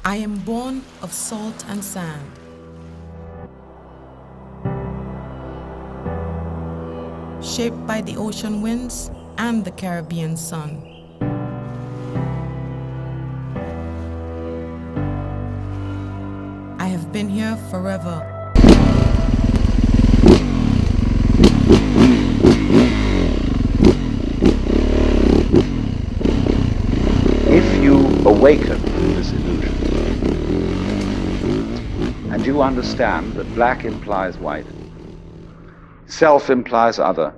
I am born of salt and sand. Shaped by the ocean winds and the Caribbean sun. I have been here forever. If you awaken from this illusion, and you understand that black implies white, self implies other,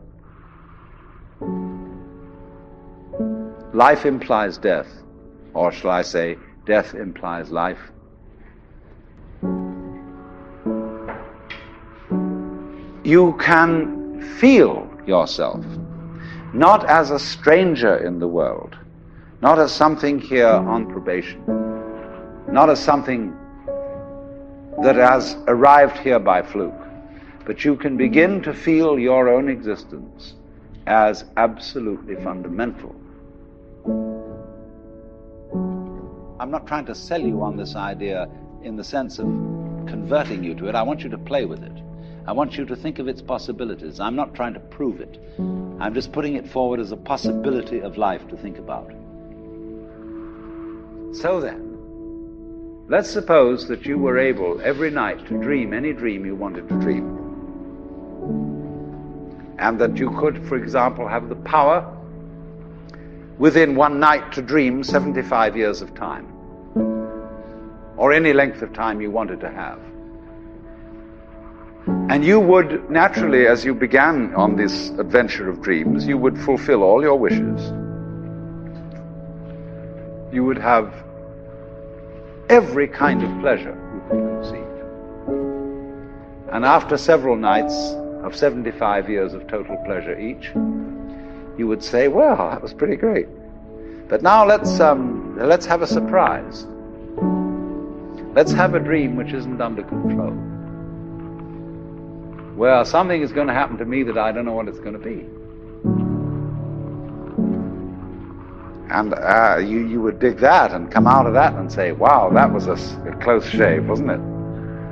life implies death, or shall I say, death implies life, you can feel yourself not as a stranger in the world, not as something here on probation, not as something that has arrived here by fluke, but you can begin to feel your own existence as absolutely fundamental. I'm not trying to sell you on this idea in the sense of converting you to it. I want you to play with it. I want you to think of its possibilities. I'm not trying to prove it. I'm just putting it forward as a possibility of life to think about. So then, let's suppose that you were able every night to dream any dream you wanted to dream. And that you could, for example, have the power within one night to dream 75 years of time, or any length of time you wanted to have. And you would naturally, as you began on this adventure of dreams, you would fulfill all your wishes. You would have every kind of pleasure you could conceive. And after several nights of 75 years of total pleasure each, you would say, well, that was pretty great. But now let's have a surprise. Let's have a dream which isn't under control. Well, something is going to happen to me that I don't know what it's going to be. And you would dig that and come out of that and say, wow, that was a close shave, wasn't it?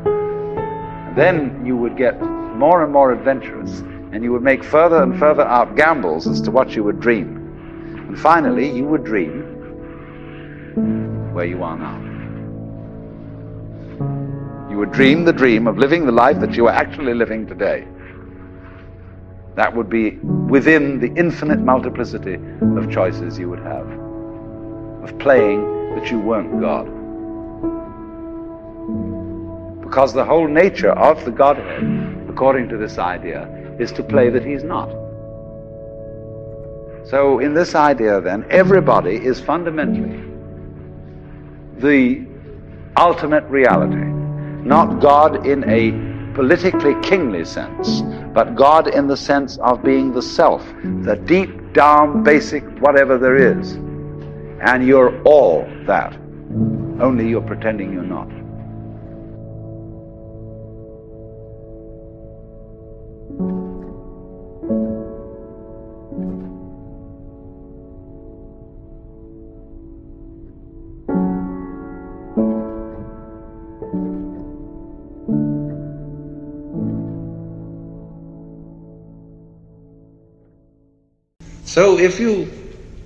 And then you would get more and more adventurous, and you would make further and further out gambles as to what you would dream. And finally, you would dream where you are now. You would dream the dream of living the life that you are actually living today. That would be within the infinite multiplicity of choices you would have, of playing that you weren't God. Because the whole nature of the Godhead, according to this idea, is to play that he's not. So in this idea then, everybody is fundamentally the ultimate reality. Not God in a politically kingly sense, but God in the sense of being the self, the deep down basic whatever there is. And you're all that, only you're pretending you're not. So if you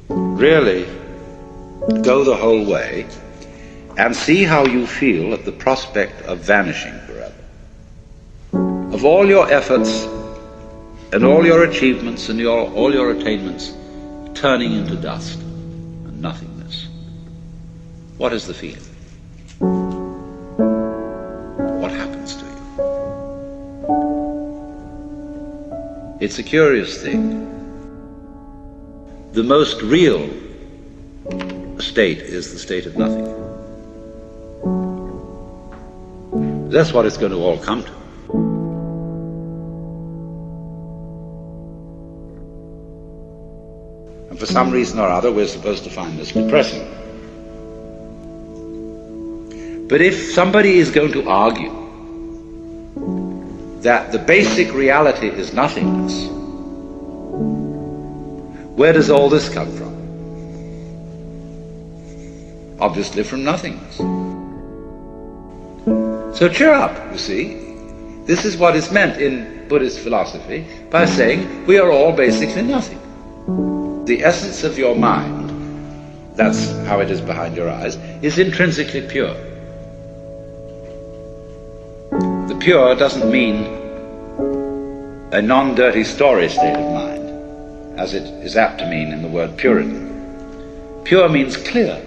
really go the whole way and see how you feel at the prospect of vanishing forever, of all your efforts and all your achievements and all your attainments turning into dust and nothingness, what is the feeling? What happens to you? It's a curious thing. The most real state is the state of nothing. That's what it's going to all come to. And for some reason or other, we're supposed to find this depressing. But if somebody is going to argue that the basic reality is nothingness, where does all this come from? Obviously from nothingness. So cheer up, you see. This is what is meant in Buddhist philosophy by saying we are all basically nothing. The essence of your mind, that's how it is behind your eyes, is intrinsically pure. The pure doesn't mean a non-dirty story state of mind, as it is apt to mean in the word Puritan. Pure means clear.